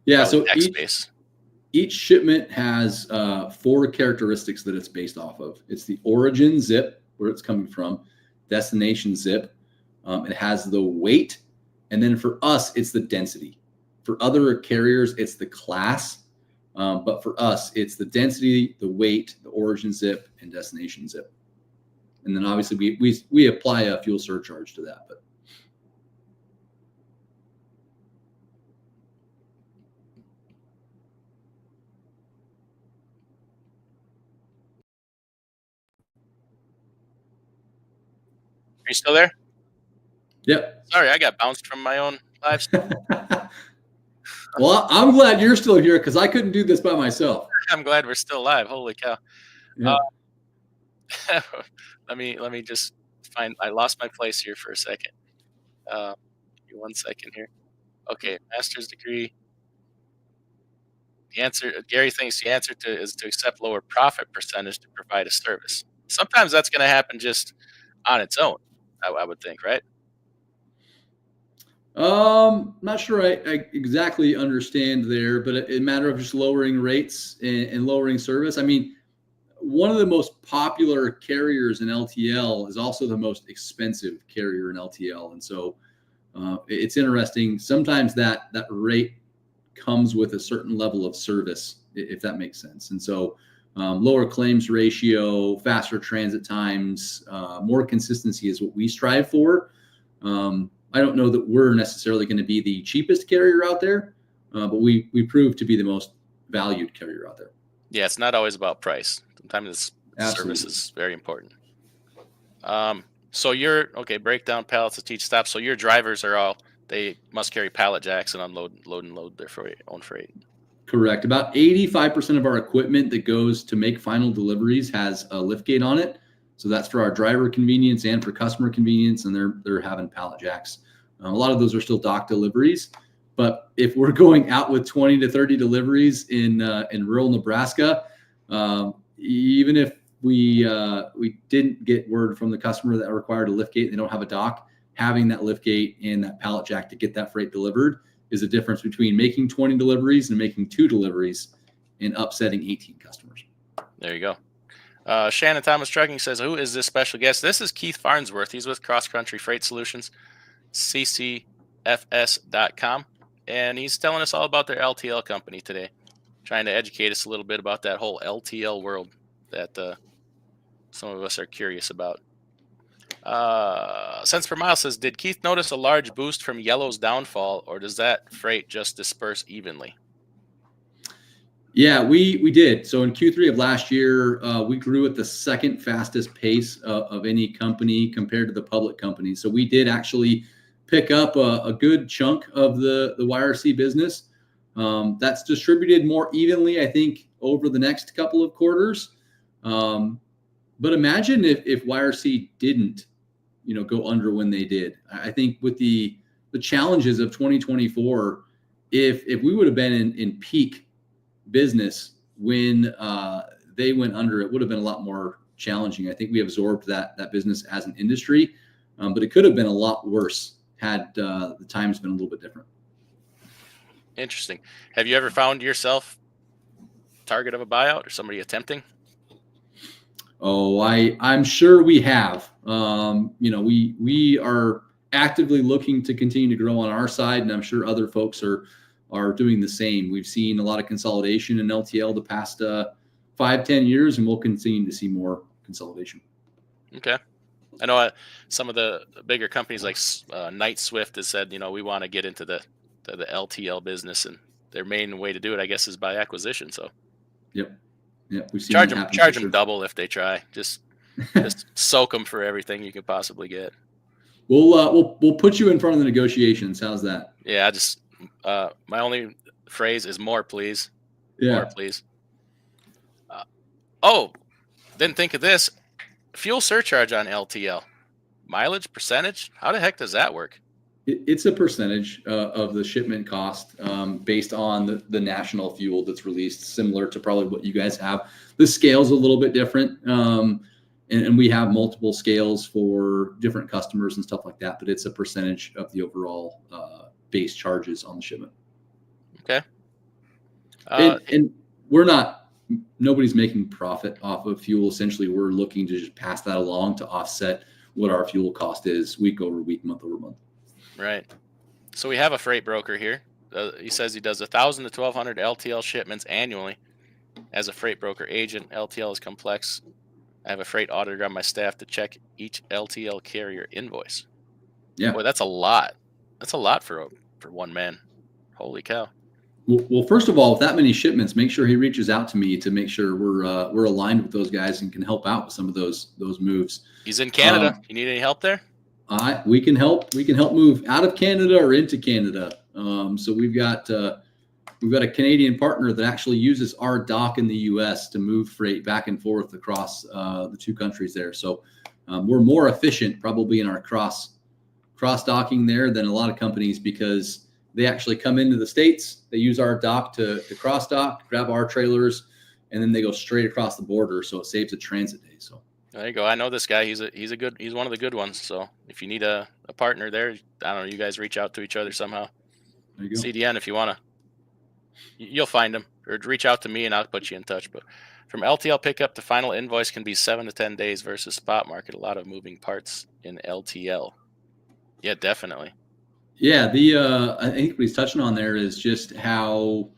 [SPEAKER 2] Yeah. So
[SPEAKER 1] deck space.
[SPEAKER 2] Each shipment has 4 characteristics that it's based off of. It's the origin zip, where it's coming from, destination zip. It has the weight, and then for us, it's the density. For other carriers, it's the class, but for us, it's the density, the weight, the origin zip, and destination zip. And then obviously we apply a fuel surcharge to that. But
[SPEAKER 1] Are you still there?
[SPEAKER 2] yep.
[SPEAKER 1] Sorry, I got bounced from my own live stream.
[SPEAKER 2] Well, I'm glad you're still here because I couldn't do this by myself.
[SPEAKER 1] I'm glad we're still live. Holy cow!
[SPEAKER 2] Yeah.
[SPEAKER 1] Let me just find. I lost my place here for a second. Give me 1 second here. Okay, master's degree. The answer, Gary thinks the answer is to accept lower profit percentage to provide a service. Sometimes that's going to happen just on its own. I would think, right?
[SPEAKER 2] Not sure I exactly understand there, but a matter of just lowering rates and lowering service. I mean, one of the most popular carriers in LTL is also the most expensive carrier in LTL, and so it's interesting. Sometimes that rate comes with a certain level of service, if that makes sense. And so lower claims ratio, faster transit times, more consistency is what we strive for. I don't know that we're necessarily going to be the cheapest carrier out there, but we prove to be the most valued carrier out there.
[SPEAKER 1] Yeah, it's not always about price. Sometimes service is very important. So break down pallets to teach stops. So your drivers they must carry pallet jacks and load their own freight.
[SPEAKER 2] Correct. About 85% of our equipment that goes to make final deliveries has a lift gate on it. So that's for our driver convenience and for customer convenience, and they're having pallet jacks. A lot of those are still dock deliveries, but if we're going out with 20 to 30 deliveries in rural Nebraska, even if we didn't get word from the customer that required a lift gate, they don't have a dock, having that lift gate and that pallet jack to get that freight delivered is the difference between making 20 deliveries and making 2 deliveries and upsetting 18 customers.
[SPEAKER 1] There you go. Shannon Thomas Trucking says, who is this special guest? This is Keith Farnsworth. He's with Cross Country Freight Solutions, ccfs.com. And he's telling us all about their LTL company today, trying to educate us a little bit about that whole LTL world that some of us are curious about. Cents per mile says, did Keith notice a large boost from Yellow's downfall, or does that freight just disperse evenly?
[SPEAKER 2] Yeah, we did. So in Q3 of last year, we grew at the second fastest pace of any company compared to the public companies. So we did actually pick up a good chunk of the YRC business. That's distributed more evenly, I think, over the next couple of quarters. But imagine if YRC didn't, go under when they did. I think with the challenges of 2024, if we would have been in peak business when they went under, it would have been a lot more challenging. I think we absorbed that business as an industry, but it could have been a lot worse had the times been a little bit different.
[SPEAKER 1] Interesting. Have you ever found yourself target of a buyout or somebody attempting?
[SPEAKER 2] Oh, I'm sure we have. We are actively looking to continue to grow on our side, and I'm sure other folks are doing the same. We've seen a lot of consolidation in LTL the past 5-10 years, and we'll continue to see more consolidation.
[SPEAKER 1] Okay. I know some of the bigger companies like Knight Swift has said, we want to get into the LTL business, and their main way to do it, I guess, is by acquisition. So
[SPEAKER 2] Yep, yep, we've seen
[SPEAKER 1] charge
[SPEAKER 2] that
[SPEAKER 1] them
[SPEAKER 2] happen for
[SPEAKER 1] charge them
[SPEAKER 2] sure.
[SPEAKER 1] double if they try. Just soak them for everything you could possibly get.
[SPEAKER 2] We'll put you in front of the negotiations. How's that?
[SPEAKER 1] Yeah, I just my only phrase is more, please, more,
[SPEAKER 2] Yeah.
[SPEAKER 1] please. Uh, oh, didn't think of this. Fuel surcharge on LTL. Mileage percentage? How the heck does that work?
[SPEAKER 2] It's a percentage of the shipment cost based on the national fuel that's released, similar to probably what you guys have. The scale's a little bit different, and we have multiple scales for different customers and stuff like that. But it's a percentage of the overall base charges on the shipment.
[SPEAKER 1] Okay.
[SPEAKER 2] And we're not. Nobody's making profit off of fuel. Essentially, we're looking to just pass that along to offset what our fuel cost is week over week, month over month.
[SPEAKER 1] Right. So we have a freight broker here. He says he does 1,000 to 1,200 LTL shipments annually. As a freight broker agent, LTL is complex. I have a freight auditor on my staff to check each LTL carrier invoice.
[SPEAKER 2] Yeah.
[SPEAKER 1] Boy, that's a lot. That's a lot for one man. Holy cow.
[SPEAKER 2] Well, first of all, with that many shipments, make sure he reaches out to me to make sure we're aligned with those guys and can help out with some of those moves.
[SPEAKER 1] He's in Canada. You need any help there?
[SPEAKER 2] We can help. We can help move out of Canada or into Canada. So we've got a Canadian partner that actually uses our dock in the U.S. to move freight back and forth across the two countries there. So we're more efficient probably in our cross docking there than a lot of companies, because they actually come into the States, they use our dock to cross dock, grab our trailers, and then they go straight across the border. So it saves a transit day. So
[SPEAKER 1] there you go. I know this guy. He's one of the good ones. So if you need a partner there, I don't know, you guys reach out to each other somehow.
[SPEAKER 2] there you go.
[SPEAKER 1] CDN if you want to. You'll find him, or reach out to me and I'll put you in touch. But from LTL pickup to final invoice can be 7 to 10 days versus spot market. A lot of moving parts in LTL. Yeah, definitely.
[SPEAKER 2] Yeah, I think what he's touching on there is just how,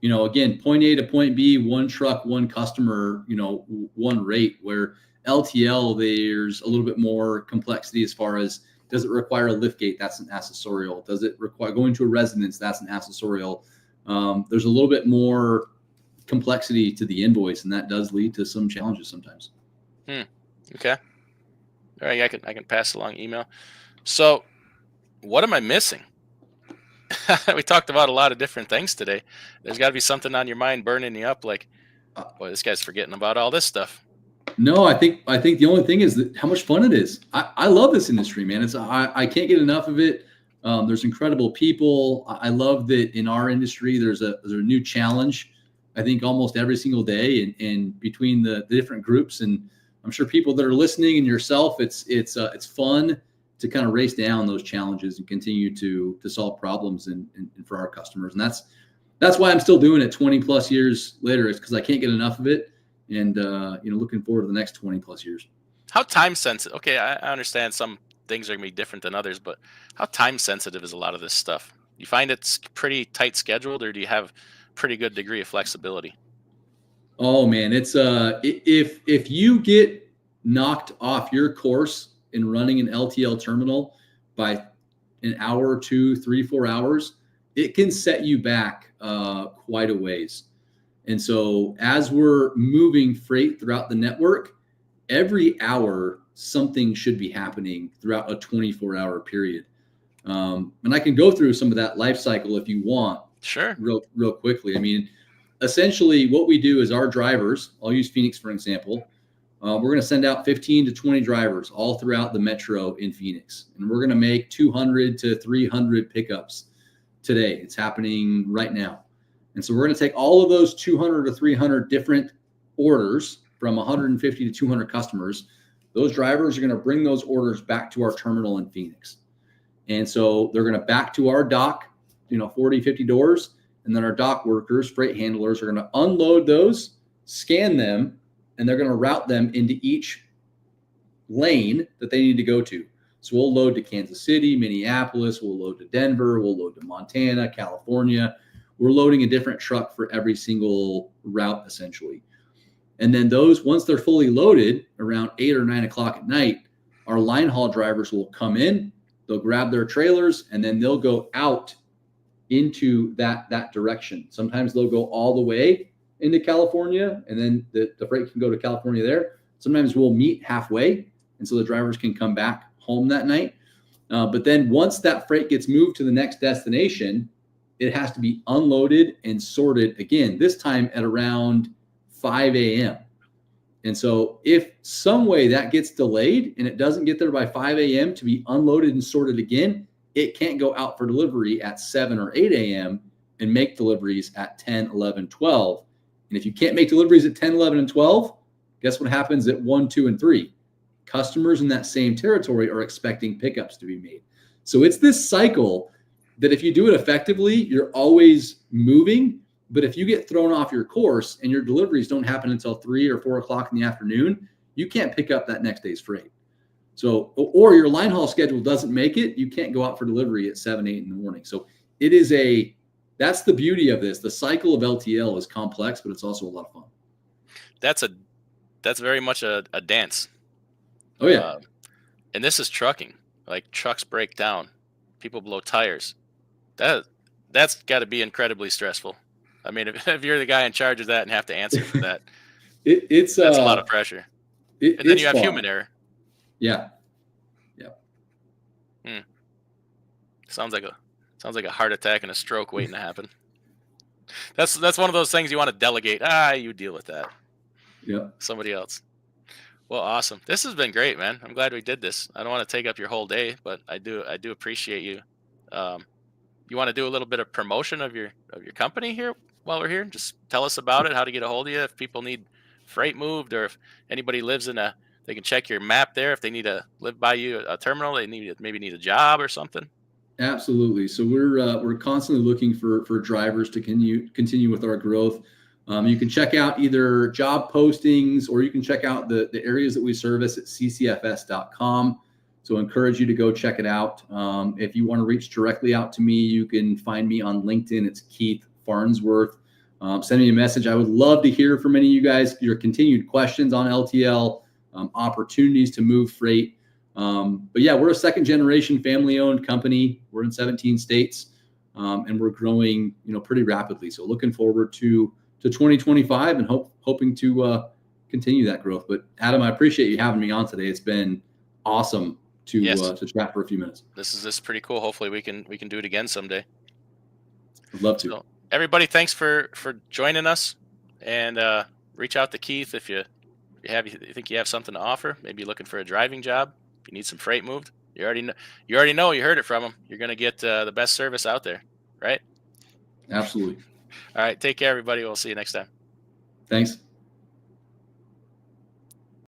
[SPEAKER 2] again, point A to point B, one truck, one customer, one rate. Where LTL, there's a little bit more complexity as far as, does it require a lift gate? That's an accessorial. Does it require going to a residence? That's an accessorial. There's a little bit more complexity to the invoice, and that does lead to some challenges sometimes.
[SPEAKER 1] Okay. All right, I can pass along email. So what am I missing? We talked about a lot of different things today. There's got to be something on your mind burning you up, like, boy, this guy's forgetting about all this stuff.
[SPEAKER 2] No, I think the only thing is that how much fun it is. I love this industry, man. I can't get enough of it. There's incredible people. I love that in our industry there's a new challenge, I think, almost every single day, and between the different groups, and I'm sure people that are listening and yourself, it's fun to kind of race down those challenges and continue to solve problems and for our customers. And that's why I'm still doing it 20 plus years later. It's because I can't get enough of it, and looking forward to the next 20 plus years.
[SPEAKER 1] How time sensitive? Okay, I understand some things are gonna be different than others, but how time sensitive is a lot of this stuff? You find it's pretty tight scheduled, or do you have pretty good degree of flexibility?
[SPEAKER 2] Oh man, it's if you get knocked off your course in running an LTL terminal by an hour, 2, 3, 4 hours, it can set you back quite a ways. And so as we're moving freight throughout the network, every hour something should be happening throughout a 24-hour period. And I can go through some of that life cycle if you want.
[SPEAKER 1] Sure.
[SPEAKER 2] Real quickly. I mean, essentially what we do is our drivers, I'll use Phoenix for example, we're going to send out 15 to 20 drivers all throughout the metro in Phoenix, and we're going to make 200 to 300 pickups today. It's happening right now. And so we're going to take all of those 200 to 300 different orders from 150 to 200 customers. Those drivers are going to bring those orders back to our terminal in Phoenix. And so they're going to back to our dock, 40, 50 doors, and then our dock workers, freight handlers, are going to unload those, scan them, and they're going to route them into each lane that they need to go to. So we'll load to Kansas City, Minneapolis, we'll load to Denver, we'll load to Montana, California. We're loading a different truck for every single route, essentially. And then those, once they're fully loaded around 8 or 9 o'clock at night, our line haul drivers will come in, they'll grab their trailers, and then they'll go out into that direction. Sometimes they'll go all the way into California, and then the freight can go to California there. Sometimes we'll meet halfway, and so the drivers can come back home that night. But then once that freight gets moved to the next destination, it has to be unloaded and sorted again, this time at around 5 a.m. And so if some way that gets delayed and it doesn't get there by 5 a.m. to be unloaded and sorted again, it can't go out for delivery at 7 or 8 a.m. and make deliveries at 10, 11, 12. And if you can't make deliveries at 10, 11, and 12, guess what happens at 1, 2, and 3? Customers in that same territory are expecting pickups to be made. So it's this cycle that if you do it effectively, you're always moving. But if you get thrown off your course and your deliveries don't happen until 3 or 4 o'clock in the afternoon, you can't pick up that next day's freight. So, or your line haul schedule doesn't make it, you can't go out for delivery at 7, 8 in the morning. So it is that's the beauty of this. The cycle of LTL is complex, but it's also a lot of fun.
[SPEAKER 1] That's very much a dance.
[SPEAKER 2] Oh yeah.
[SPEAKER 1] And this is trucking. Like, trucks break down, people blow tires. That's got to be incredibly stressful. I mean, if you're the guy in charge of that and have to answer for that,
[SPEAKER 2] that's
[SPEAKER 1] a lot of pressure. And then you have
[SPEAKER 2] fun.
[SPEAKER 1] human error.
[SPEAKER 2] Yeah.
[SPEAKER 1] Sounds like a heart attack and a stroke waiting to happen. That's one of those things you want to delegate. You deal with that.
[SPEAKER 2] Yeah.
[SPEAKER 1] Somebody else. Well, awesome. This has been great, man. I'm glad we did this. I don't want to take up your whole day, but I do appreciate you. You want to do a little bit of promotion of your company here while we're here? Just tell us about it, how to get a hold of you, if people need freight moved, or if anybody lives they can check your map there. If they need to live by you a terminal, they maybe need a job or something.
[SPEAKER 2] Absolutely. So we're constantly looking for drivers to continue with our growth. You can check out either job postings, or you can check out the areas that we service at ccfs.com. So I encourage you to go check it out. If you want to reach directly out to me, you can find me on LinkedIn. It's Keith Farnsworth. Send me a message. I would love to hear from any of you guys, your continued questions on LTL, opportunities to move freight. But yeah, we're a second generation family owned company. We're in 17 states, and we're growing, pretty rapidly. So looking forward to 2025 and hoping to continue that growth. But Adam, I appreciate you having me on today. It's been awesome to chat for a few minutes.
[SPEAKER 1] This is pretty cool. Hopefully we can do it again someday.
[SPEAKER 2] I'd love to.
[SPEAKER 1] So, everybody, thanks for joining us, and reach out to Keith if you think you have something to offer. Maybe you're looking for a driving job. If you need some freight moved, you already know. You heard it from him. You're going to get the best service out there, right?
[SPEAKER 2] Absolutely.
[SPEAKER 1] All right. Take care, everybody. We'll see you next time.
[SPEAKER 2] Thanks.